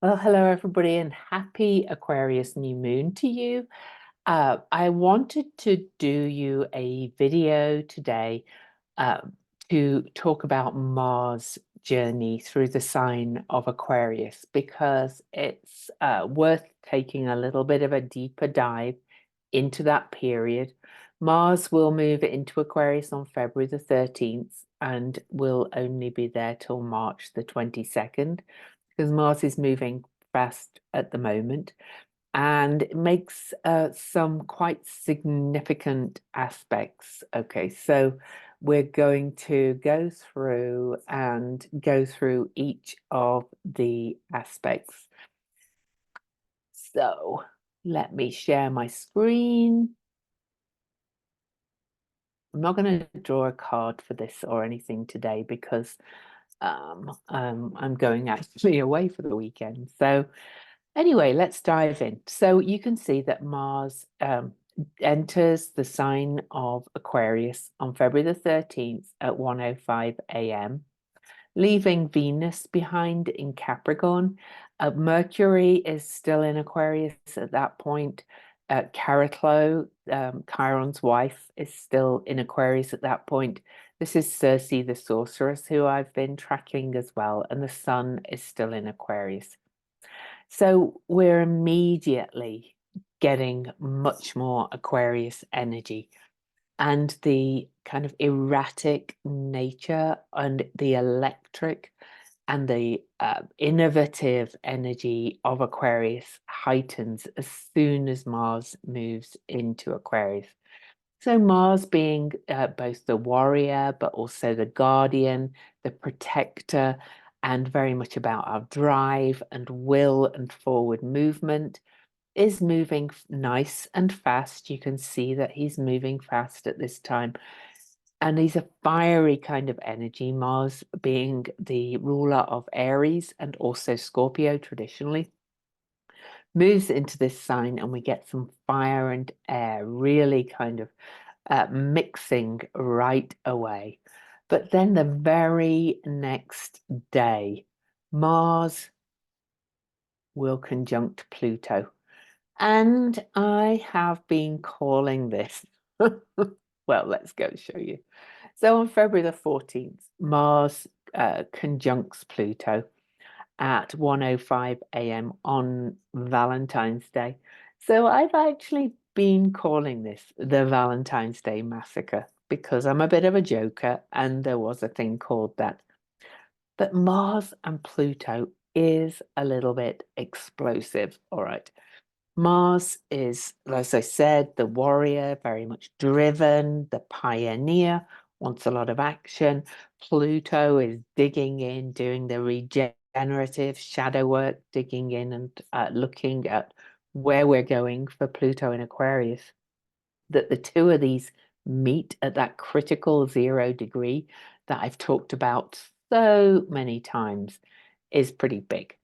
Well, hello everybody, and happy Aquarius new moon to you. I wanted to do you a video today uh, to talk about Mars' journey through the sign of Aquarius because it's worth taking a little bit of a deeper dive into that period. Mars will move into Aquarius on February the 13th and will only be there till March the 22nd because Mars is moving fast at the moment and it makes some quite significant aspects. Okay, so we're going to go through each of the aspects. So let me share my screen. I'm not going to draw a card for this or anything today because I'm going actually away for the weekend. So anyway, let's dive in. So you can see that Mars enters the sign of Aquarius on February the 13th at 1:05 a.m., leaving Venus behind in Capricorn. Mercury is still in Aquarius at that point. Chiron's wife, is still in Aquarius at that point. This is Circe, the sorceress, who I've been tracking as well, and the sun is still in Aquarius. So we're immediately getting much more Aquarius energy and the kind of erratic nature and the electric and the innovative energy of Aquarius heightens as soon as Mars moves into Aquarius. So Mars being both the warrior, but also the guardian, the protector, and very much about our drive and will and forward movement, is moving nice and fast. You can see that he's moving fast at this time. And he's a fiery kind of energy, Mars being the ruler of Aries and also Scorpio traditionally moves into this sign, and we get some fire and air really kind of mixing right away. But then the very next day, Mars will conjunct Pluto. And I have been calling this. Well, let's go show you. So on February the 14th, Mars conjuncts Pluto at 1:05 a.m. on Valentine's Day. So I've actually been calling this the Valentine's Day Massacre because I'm a bit of a joker and there was a thing called that. But Mars and Pluto is a little bit explosive. All right. Mars is, as I said, the warrior, very much driven, the pioneer, wants a lot of action. Pluto is digging in, doing the regenerative shadow work, digging in and looking at where we're going for Pluto in Aquarius. That the two of these meet at that critical 0 degree that I've talked about so many times is pretty big.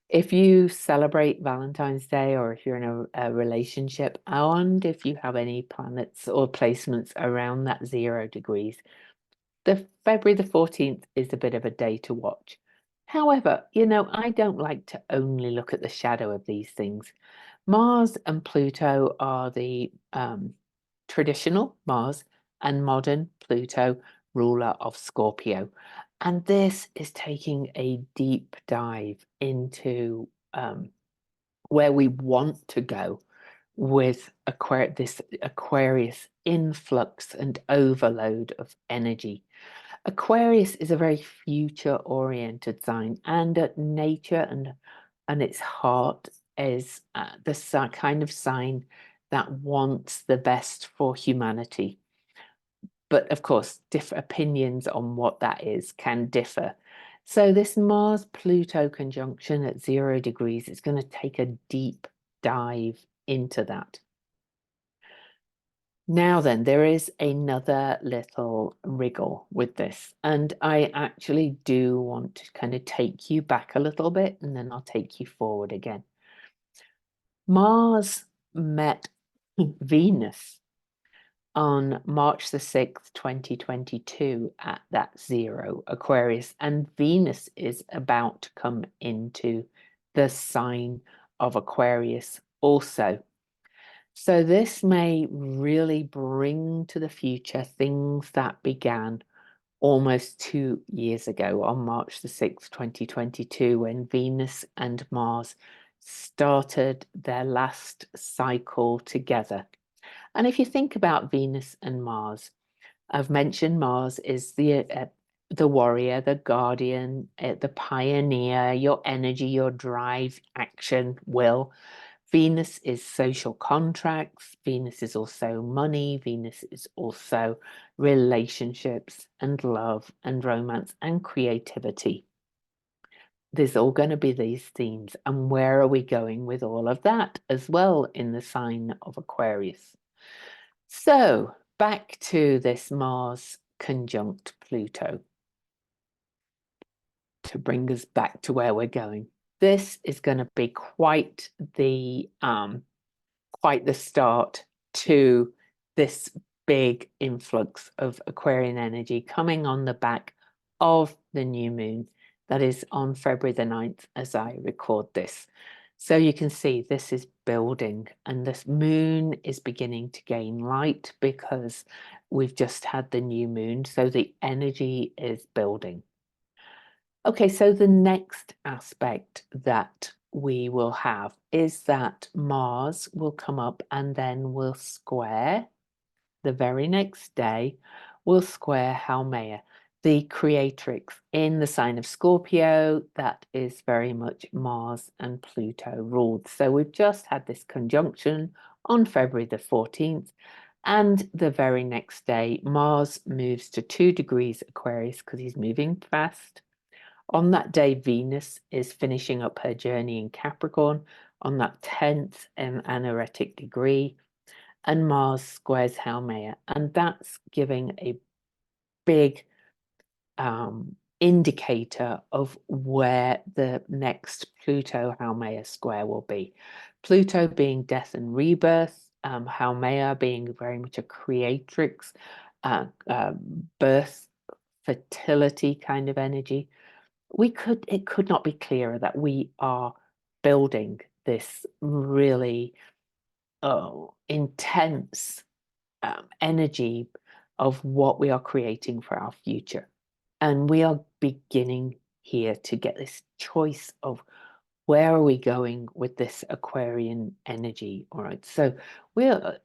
If you celebrate Valentine's Day or if you're in a relationship, I wonder if you have any planets or placements around that 0 degrees. The February the 14th is a bit of a day to watch. However, I don't like to only look at the shadow of these things. Mars and Pluto are the traditional Mars and modern Pluto ruler of Scorpio. And this is taking a deep dive into where we want to go with this Aquarius influx and overload of energy. Aquarius is a very future-oriented sign, and at nature and its heart is the kind of sign that wants the best for humanity. But of course, different opinions on what that is can differ. So this Mars-Pluto conjunction at 0 degrees is going to take a deep dive into that. Now then, there is another little wriggle with this, and I actually do want to kind of take you back a little bit, and then I'll take you forward again. Mars met Venus on March the 6th, 2022 at that 0 Aquarius, and Venus is about to come into the sign of Aquarius also. So this may really bring to the future things that began almost 2 years ago on March the 6th, 2022, when Venus and Mars started their last cycle together. And if you think about Venus and Mars, I've mentioned Mars is the warrior, the guardian, the pioneer, your energy, your drive, action, will. Venus is social contracts. Venus is also money. Venus is also relationships and love and romance and creativity. There's all going to be these themes. And where are we going with all of that as well in the sign of Aquarius? So back to this Mars conjunct Pluto to bring us back to where we're going. This is going to be quite the start to this big influx of Aquarian energy coming on the back of the new moon that is on February the 9th as I record this. So you can see this is building, and this moon is beginning to gain light because we've just had the new moon. So the energy is building. Okay, so the next aspect that we will have is that Mars will come up and then will square the very next day, will square Haumea, the creatrix in the sign of Scorpio that is very much Mars and Pluto ruled. So we've just had this conjunction on February the 14th, and the very next day, Mars moves to 2 degrees Aquarius because he's moving fast. On that day, Venus is finishing up her journey in Capricorn on that 10th anaretic degree, and Mars squares Haumea, and that's giving a big indicator of where the next Pluto Haumea square will be. Pluto being death and rebirth, Haumea being very much a creatrix, birth, fertility kind of energy. It could not be clearer that we are building this really intense energy of what we are creating for our future. And we are beginning here to get this choice of where are we going with this Aquarian energy. All right, so we're,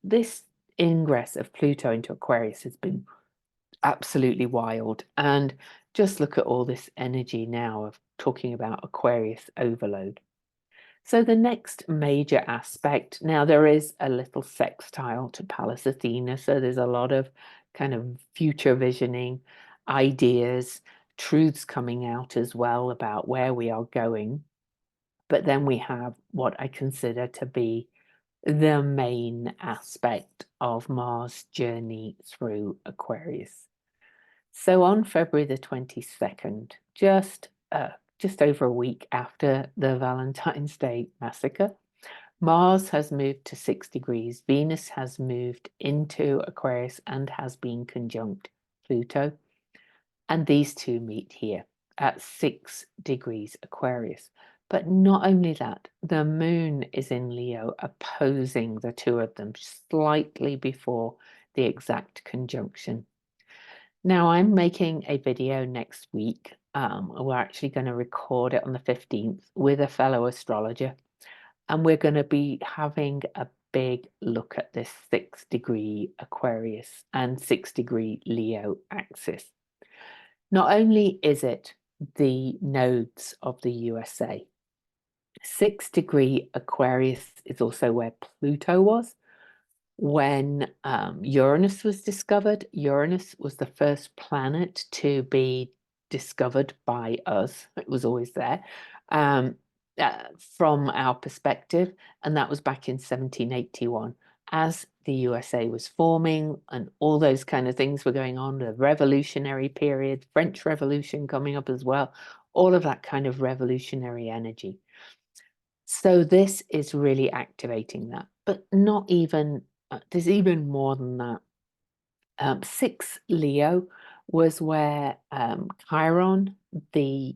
this ingress of Pluto into Aquarius has been absolutely wild. And just look at all this energy now of talking about Aquarius overload. So the next major aspect, now there is a little sextile to Pallas Athena, so there's a lot of kind of future visioning, ideas, truths coming out as well about where we are going. But then we have what I consider to be the main aspect of Mars' journey through Aquarius. So on February the 22nd, just over a week after the Valentine's Day massacre, Mars has moved to 6 degrees. Venus has moved into Aquarius and has been conjunct Pluto. And these two meet here at 6 degrees Aquarius. But not only that, the moon is in Leo, opposing the two of them slightly before the exact conjunction. Now, I'm making a video next week. We're actually going to record it on the 15th with a fellow astrologer, and we're going to be having a big look at this 6 degree Aquarius and 6 degree Leo axis. Not only is it the nodes of the USA, 6 degree Aquarius is also where Pluto was. When Uranus was discovered, Uranus was the first planet to be discovered by us. It was always there from our perspective, and that was back in 1781 as the USA was forming and all those kind of things were going on, the revolutionary period, French Revolution coming up as well, all of that kind of revolutionary energy. So this is really activating that, but not even there's even more than that. 6 Leo was where Chiron, the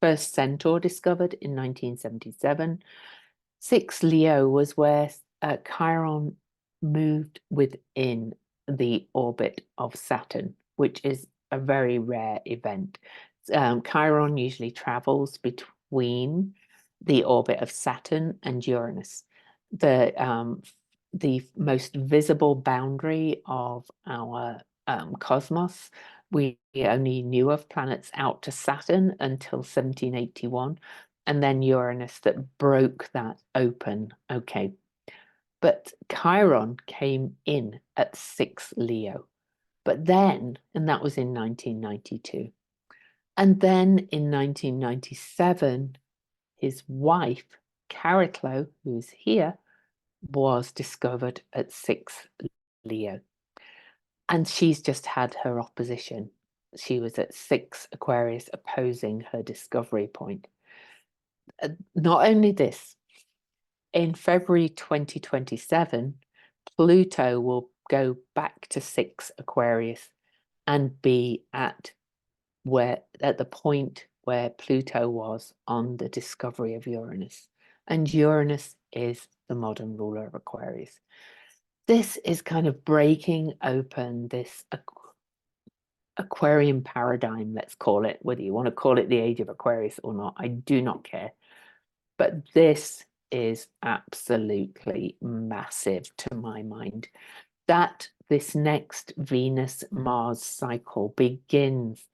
first centaur discovered in 1977. 6 Leo was where Chiron moved within the orbit of Saturn, which is a very rare event. Chiron usually travels between the orbit of Saturn and Uranus. The most visible boundary of our cosmos, we only knew of planets out to Saturn until 1781, and then Uranus that broke that open. Okay, but Chiron came in at 6 Leo, but then, and that was in 1992. And then in 1997, his wife, Chariklo, who's here, was discovered at 6 Leo. And she's just had her opposition. She was at 6 Aquarius opposing her discovery point. Not only this, in February 2027, Pluto will go back to 6 Aquarius and be at the point where Pluto was on the discovery of Uranus. And Uranus is the modern ruler of Aquarius. This is kind of breaking open this Aquarian paradigm, let's call it, whether you want to call it the age of Aquarius or not, I do not care. But this is absolutely massive to my mind, that this next Venus-Mars cycle begins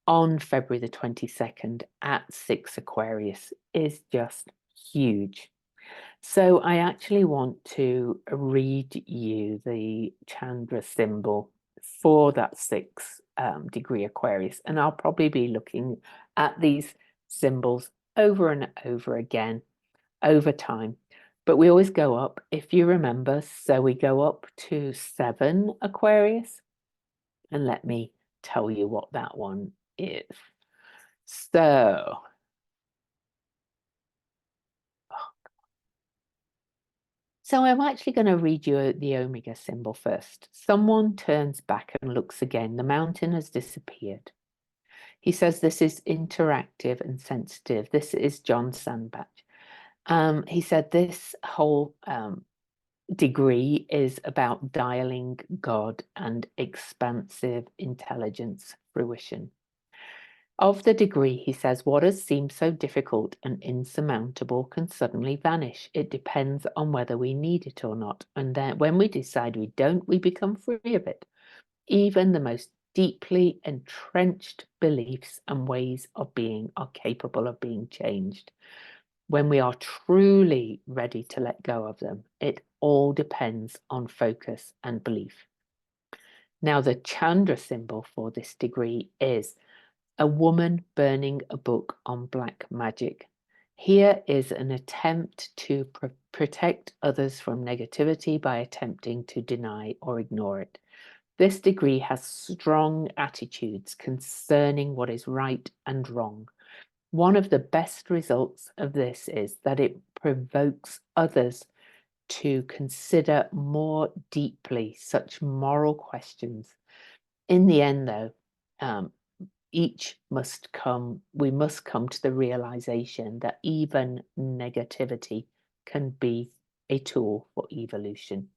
on February the 22nd at 6 Aquarius is just huge. So I actually want to read you the Chandra symbol for that 6 degree Aquarius, and I'll probably be looking at these symbols over and over again over time, but we always go up, if you remember. So we go up to 7 Aquarius, and let me tell you what that one is. So I'm actually going to read you the Omega symbol first. Someone turns back and looks again. The mountain has disappeared. He says this is interactive and sensitive. This is John Sandbach. He said this whole degree is about dialing God and expansive intelligence fruition. Of the degree, he says, what has seemed so difficult and insurmountable can suddenly vanish. It depends on whether we need it or not. And then when we decide we don't, we become free of it. Even the most deeply entrenched beliefs and ways of being are capable of being changed. When we are truly ready to let go of them, it all depends on focus and belief. Now, the Chandra symbol for this degree is a woman burning a book on black magic. Here is an attempt to protect others from negativity by attempting to deny or ignore it. This degree has strong attitudes concerning what is right and wrong. One of the best results of this is that it provokes others to consider more deeply such moral questions. In the end, though, we must come to the realization that even negativity can be a tool for evolution.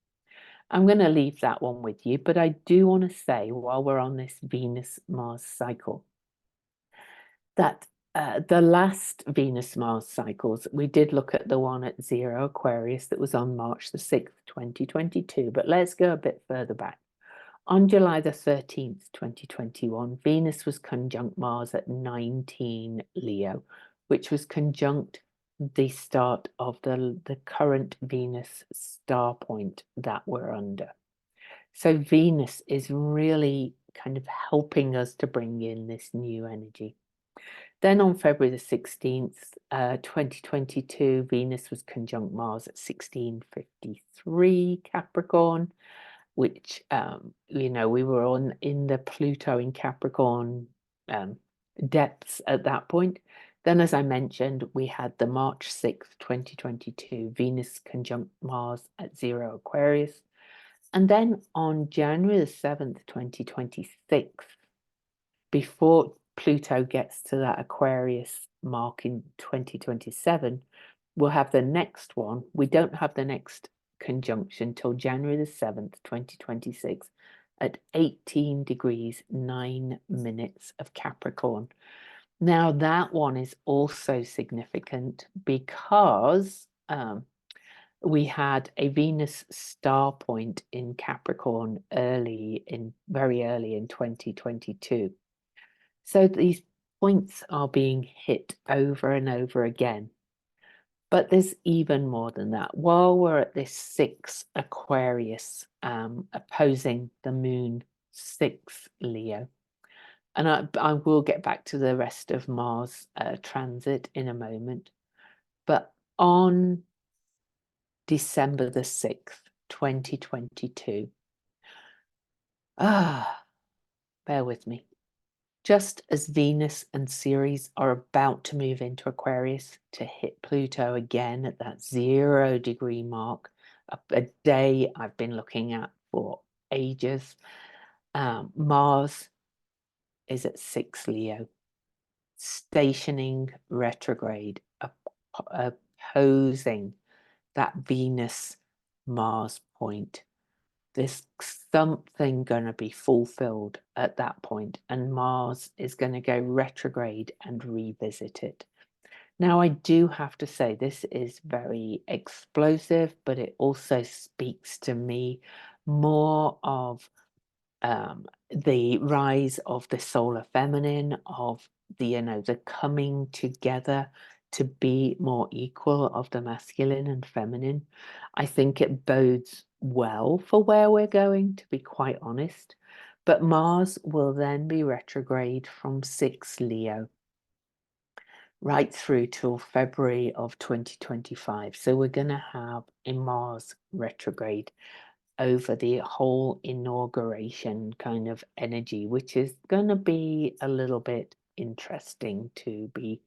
I'm going to leave that one with you, but I do want to say, while we're on this Venus-Mars cycle, that the last Venus-Mars cycles, we did look at the one at 0 Aquarius that was on March the 6th, 2022, but let's go a bit further back. On July the 13th, 2021, Venus was conjunct Mars at 19 Leo, which was conjunct the start of the current Venus star point that we're under. So Venus is really kind of helping us to bring in this new energy. Then on February the 16th, 2022, Venus was conjunct Mars at 1653 Capricorn, which, we were in the Pluto in Capricorn depths at that point. Then, as I mentioned, we had the March 6th, 2022, Venus conjunct Mars at 0 Aquarius. And then on January the 7th, 2026, before Pluto gets to that Aquarius mark in 2027, we'll have the next one. We don't have the next conjunction till January the 7th, 2026 at 18 degrees 9 minutes of Capricorn. Now that one is also significant because we had a Venus star point in Capricorn very early in 2022. So these points are being hit over and over again. But there's even more than that. While we're at this 6 Aquarius opposing the moon 6 Leo, and I will get back to the rest of Mars transit in a moment, but on December the 6th, 2022, bear with me. Just as Venus and Ceres are about to move into Aquarius to hit Pluto again at that 0 degree mark, a day I've been looking at for ages, Mars is at 6 Leo, stationing retrograde, opposing that Venus-Mars point. There's something going to be fulfilled at that point, and Mars is going to go retrograde and revisit it. Now, I do have to say this is very explosive, but it also speaks to me more of the rise of the solar feminine, of the coming together to be more equal of the masculine and feminine. I think it bodes well for where we're going, to be quite honest. But Mars will then be retrograde from 6 Leo right through till February of 2025. So we're going to have a Mars retrograde over the whole inauguration kind of energy, which is going to be a little bit interesting to be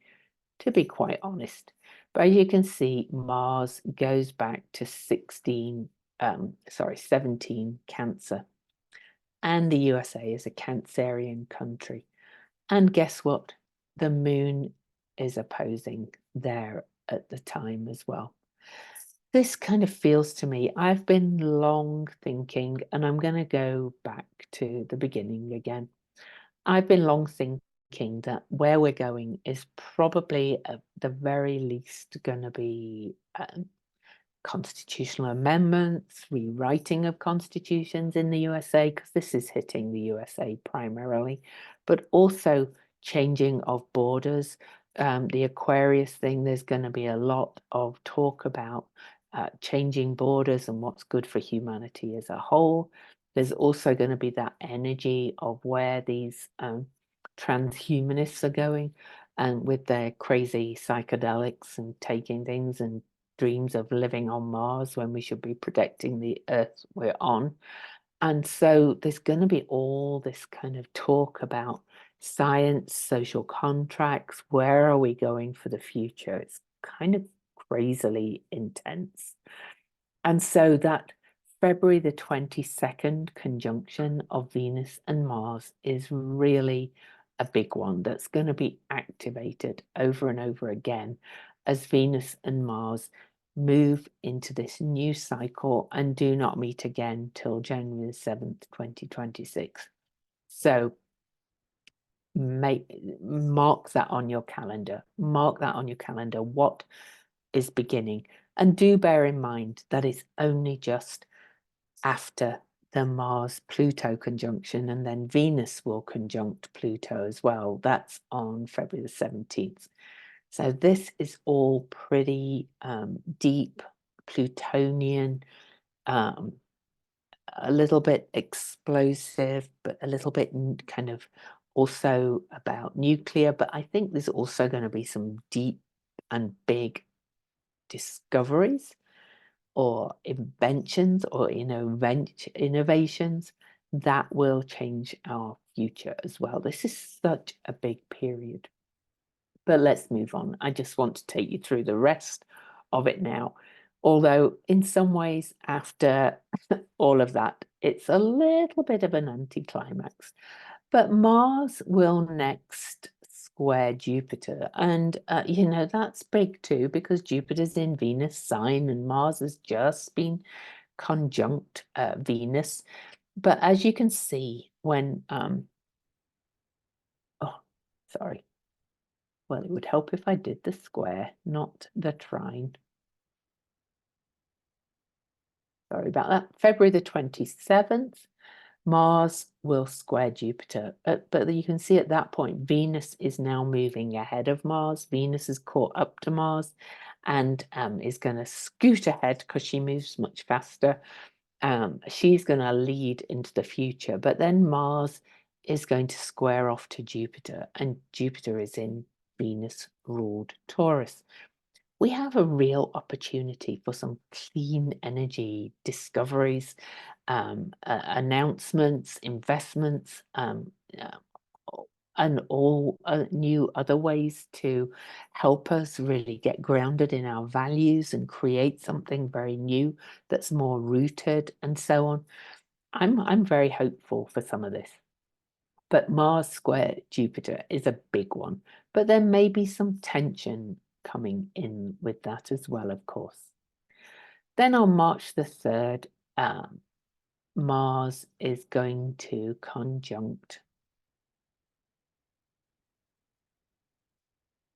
quite honest. But as you can see, Mars goes back to 17 Cancer, and the USA is a Cancerian country. And guess what? The moon is opposing there at the time as well. This kind of feels to me, I've been long thinking, and I'm going to go back to the beginning again. I've been long thinking that where we're going is probably at the very least going to be constitutional amendments, rewriting of constitutions in the USA, because this is hitting the USA primarily, but also changing of borders. The Aquarius thing, there's going to be a lot of talk about changing borders and what's good for humanity as a whole. There's also going to be that energy of where these transhumanists are going, and with their crazy psychedelics and taking things and dreams of living on Mars when we should be protecting the Earth we're on. And so there's going to be all this kind of talk about science, social contracts, where are we going for the future? It's kind of crazily intense. And so that February the 22nd conjunction of Venus and Mars is really a big one that's going to be activated over and over again as Venus and Mars move into this new cycle and do not meet again till January the 7th, 2026. So mark that on your calendar. Mark that on your calendar. What is beginning? And do bear in mind that it's only just after the Mars-Pluto conjunction, and then Venus will conjunct Pluto as well. That's on February the 17th. So this is all pretty deep, Plutonian, a little bit explosive, but a little bit kind of also about nuclear. But I think there's also going to be some deep and big discoveries or inventions or innovations that will change our future as well. This is such a big period. But let's move on. I just want to take you through the rest of it now. Although in some ways, after all of that, it's a little bit of an anticlimax. But Mars will next square Jupiter. And, you know, that's big too, because Jupiter's in Venus sign and Mars has just been conjunct Venus. But as you can see, when, oh, sorry. Well, it would help if I did the square, not the trine. Sorry about that. February the 27th, Mars will square Jupiter. But you can see at that point, Venus is now moving ahead of Mars. Venus is caught up to Mars and is going to scoot ahead because she moves much faster. She's going to lead into the future. But then Mars is going to square off to Jupiter, and Jupiter is in Venus-ruled Taurus. We have a real opportunity for some clean energy discoveries, announcements, investments, and all new other ways to help us really get grounded in our values and create something very new that's more rooted and so on. I'm very hopeful for some of this. But Mars square Jupiter is a big one. But there may be some tension coming in with that as well, of course. Then on March the 3rd, Mars is going to conjunct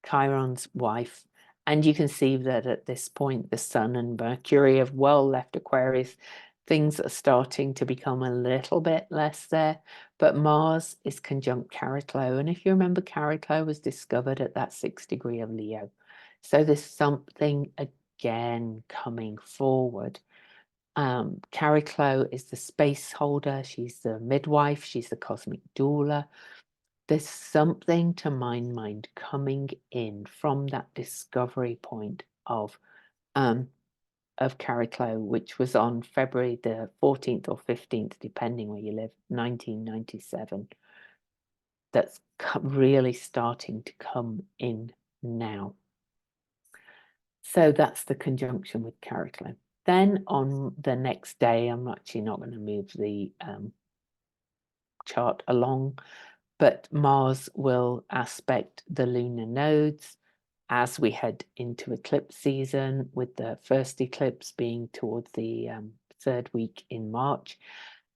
Chiron's wife. And you can see that at this point, the Sun and Mercury have well left Aquarius. Things are starting to become a little bit less there, but Mars is conjunct Chariklo. And if you remember, Chariklo was discovered at that 6th degree of Leo. So there's something again coming forward. Chariklo is the space holder. She's the midwife. She's the cosmic doula. There's something to my mind coming in from that discovery point of Chariklo, which was on February the 14th or 15th, depending where you live, 1997. That's really starting to come in now. So that's the conjunction with Chariklo. Then on the next day, I'm actually not going to move the chart along, but Mars will aspect the lunar nodes as we head into eclipse season, with the first eclipse being towards the 3rd week in March.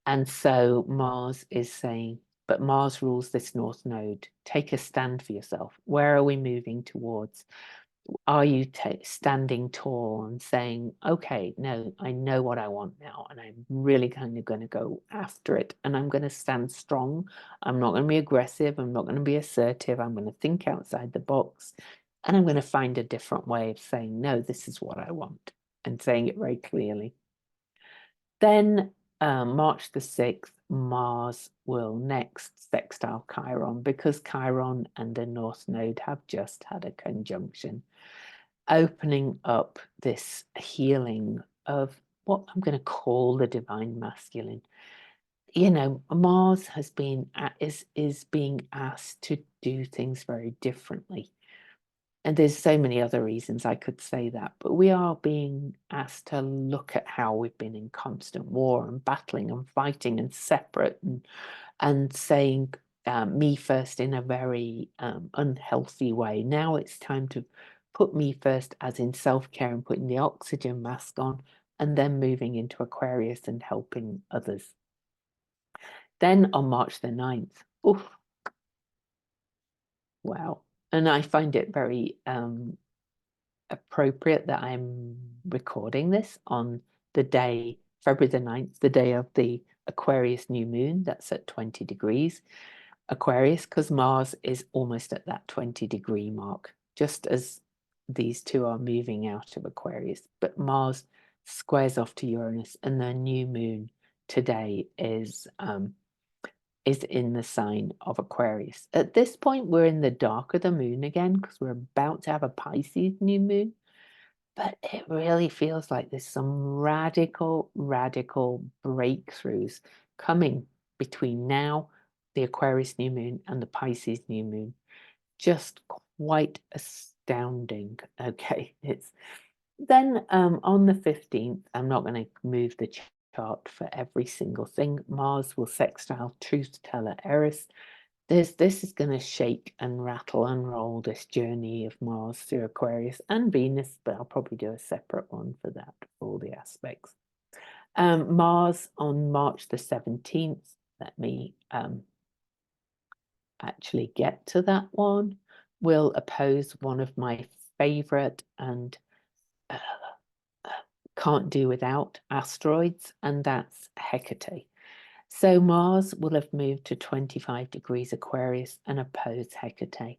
And so Mars is saying, but Mars rules this north node. Take a stand for yourself. Where are we moving towards? Are you standing tall and saying, okay, no, I know what I want now, and I'm really kind of going to go after it, and I'm going to stand strong. I'm not going to be aggressive. I'm not going to be assertive. I'm going to think outside the box, and I'm going to find a different way of saying, no, this is what I want, and saying it very clearly. Then March the 6th, Mars will next sextile Chiron, because Chiron and the North Node have just had a conjunction, opening up this healing of what I'm going to call the divine masculine. You know, Mars has been is being asked to do things very differently. And there's so many other reasons I could say that, but we are being asked to look at how we've been in constant war and battling and fighting and separate and saying me first in a very unhealthy way. Now it's time to put me first, as in self-care and putting the oxygen mask on, and then moving into Aquarius and helping others. Then on March the 9th, oof, wow. And I find it very appropriate that I'm recording this on the day, February the 9th, the day of the Aquarius new moon. That's at 20 degrees Aquarius, because Mars is almost at that 20-degree mark, just as these two are moving out of Aquarius. But Mars squares off to Uranus, and the new moon today is in the sign of Aquarius. At this point, we're in the dark of the moon again, because we're about to have a Pisces new moon. But it really feels like there's some radical breakthroughs coming between now, the Aquarius new moon, and the Pisces new moon. Just quite astounding. Okay, it's then on the 15th, I'm not going to move the chart for every single thing. Mars will sextile truth teller Eris. This is going to shake and rattle and roll this journey of Mars through Aquarius and Venus, but I'll probably do a separate one for that, for all the aspects. Mars on March the 17th. Let me actually get to that one. Will oppose one of my favorite and can't do without asteroids, and that's Hecate. So Mars will have moved to 25 degrees Aquarius and oppose Hecate.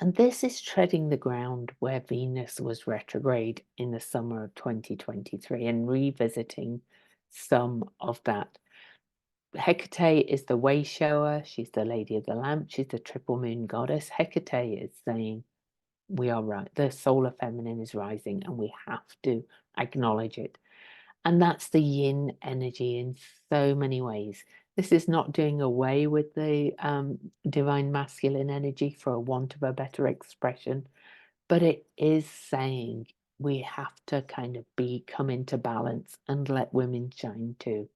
And this is treading the ground where Venus was retrograde in the summer of 2023 and revisiting some of that. Hecate is the way shower. She's the lady of the lamp. She's the triple moon goddess. Hecate is saying, we are right. The solar feminine is rising and we have to acknowledge it. And that's the yin energy in so many ways. This is not doing away with the divine masculine energy, for a want of a better expression, but it is saying we have to kind of come into balance and let women shine too,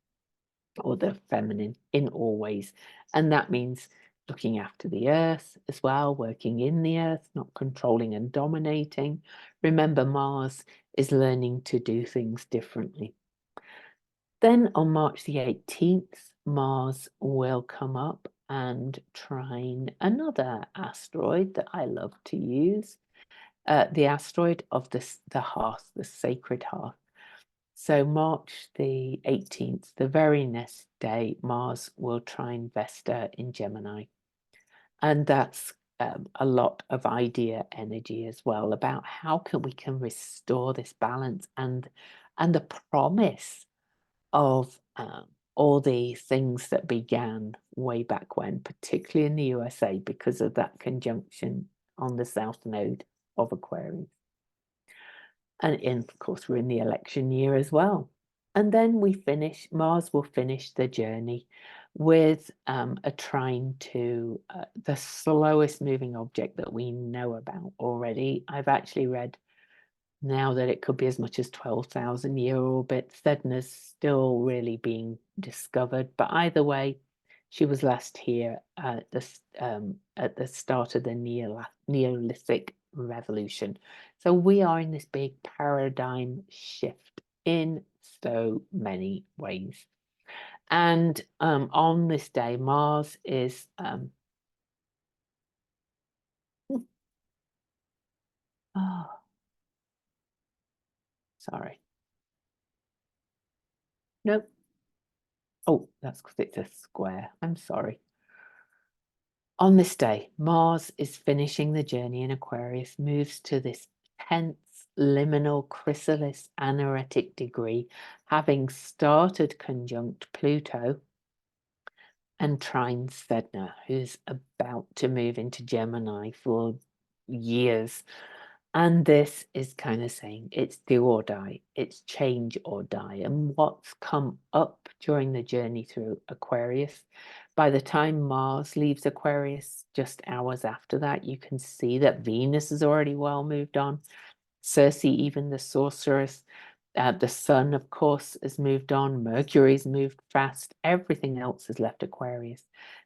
or the feminine in all ways. And that means looking after the earth as well, working in the earth, not controlling and dominating. Remember, Mars is learning to do things differently. Then on March the 18th, Mars will come up and trine another asteroid that I love to use, the asteroid of the hearth, the sacred hearth. So March the 18th, the very next day, Mars will trine Vesta in Gemini. And that's a lot of idea energy as well about how we can restore this balance and the promise of all the things that began way back when, particularly in the USA, because of that conjunction on the South Node of Aquarius. And of course, we're in the election year as well. And then Mars will finish the journey with a trine to the slowest moving object that we know about already. I've actually read now that it could be as much as 12,000 year orbit. Sedna's still really being discovered, but either way, she was last here at the start of the Neolithic revolution. So we are in this big paradigm shift in so many ways. And on this day, Mars is oh, sorry. Nope. Oh, that's because it's a square. I'm sorry. On this day, Mars is finishing the journey in Aquarius, moves to this tense liminal chrysalis anaretic degree, having started conjunct Pluto and trine Sedna, who's about to move into Gemini for years. And this is kind of saying it's do or die, it's change or die. And what's come up during the journey through Aquarius, by the time Mars leaves Aquarius, just hours after that, you can see that Venus is already well moved on. Circe, even the sorceress, the sun, of course, has moved on. Mercury's moved fast. Everything else has left Aquarius.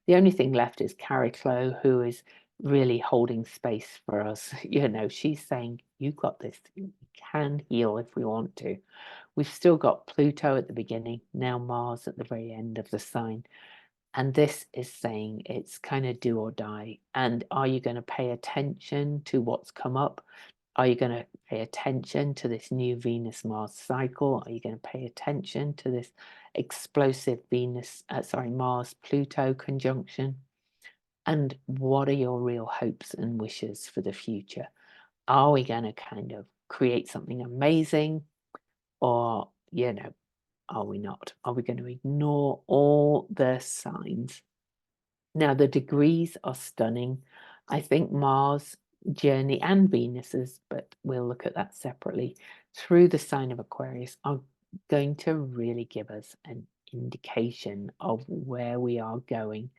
The only thing left is Chariclo, who is really holding space for us. You know, she's saying, you got this. We can heal if we want to. We've still got Pluto at the beginning, now Mars at the very end of the sign. And this is saying it's kind of do or die. And are you going to pay attention to what's come up? Are you going to pay attention to this new Venus-Mars cycle? Are you going to pay attention to this explosive Mars-Pluto conjunction? And what are your real hopes and wishes for the future? Are we going to kind of create something amazing? Or, you know, are we not? Are we going to ignore all the signs? Now, the degrees are stunning. I think Mars journey and Venus's, but we'll look at that separately, through the sign of Aquarius are going to really give us an indication of where we are going.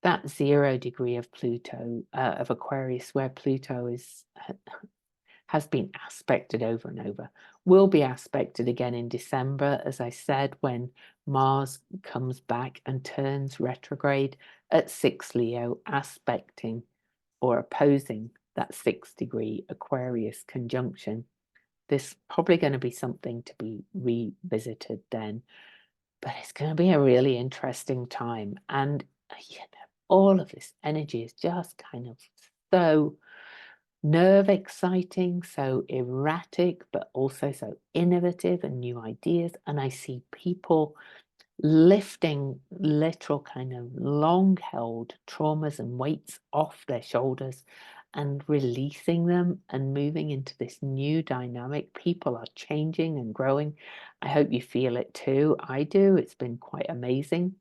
That 0 degree of Pluto, of Aquarius, where Pluto has been aspected over and over. Will be aspected again in December, as I said, when Mars comes back and turns retrograde at 6 Leo, aspecting or opposing that 6-degree Aquarius conjunction. There's probably going to be something to be revisited then, but it's going to be a really interesting time. And all of this energy is just kind of so nerve exciting, so erratic, but also so innovative and new ideas. And I see people lifting literal kind of long held traumas and weights off their shoulders and releasing them and moving into this new dynamic. People are changing and growing. I hope you feel it too. I do. It's been quite amazing.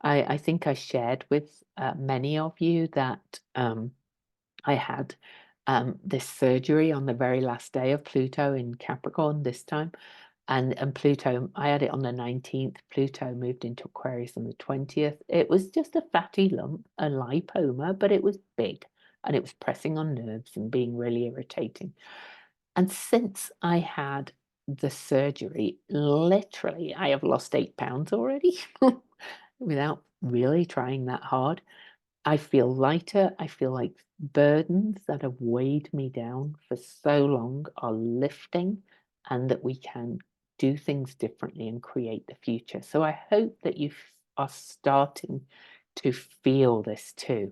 I think I shared with many of you that I had this surgery on the very last day of Pluto in Capricorn this time. And Pluto, I had it on the 19th. Pluto moved into Aquarius on the 20th. It was just a fatty lump, a lipoma, but it was big and it was pressing on nerves and being really irritating. And since I had the surgery, literally, I have lost 8 pounds already without really trying that hard. I feel lighter. I feel like burdens that have weighed me down for so long are lifting, and that we can do things differently and create the future. So I hope that you are starting to feel this too.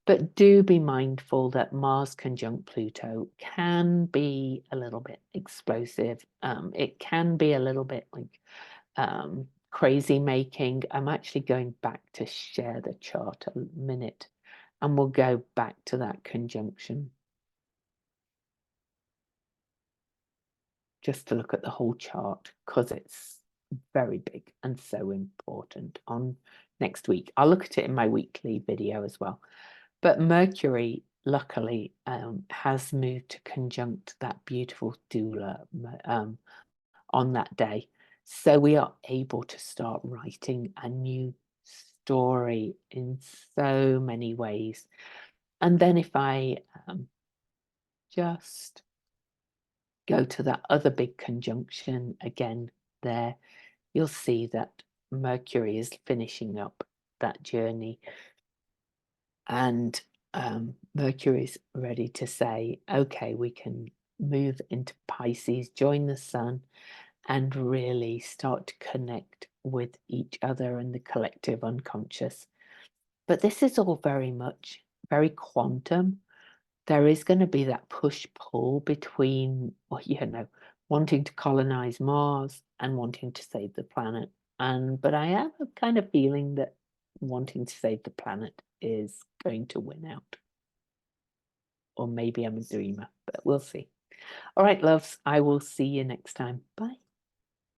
But do be mindful that Mars conjunct Pluto can be a little bit explosive. It can be a little bit like crazy making. I'm actually going back to share the chart a minute, and we'll go back to that conjunction just to look at the whole chart, because it's very big and so important on next week. I'll look at it in my weekly video as well. But Mercury, luckily, has moved to conjunct that beautiful doula on that day. So we are able to start writing a new story in so many ways. And then if I just go to that other big conjunction again there, you'll see that Mercury is finishing up that journey. And Mercury is ready to say, okay, we can move into Pisces, join the sun, and really start to connect with each other and the collective unconscious. But this is all very much very quantum. There is going to be that push-pull between, well, wanting to colonize Mars and wanting to save the planet. But I have a kind of feeling that wanting to save the planet is going to win out. Or maybe I'm a dreamer, but we'll see. All right, loves, I will see you next time. Bye.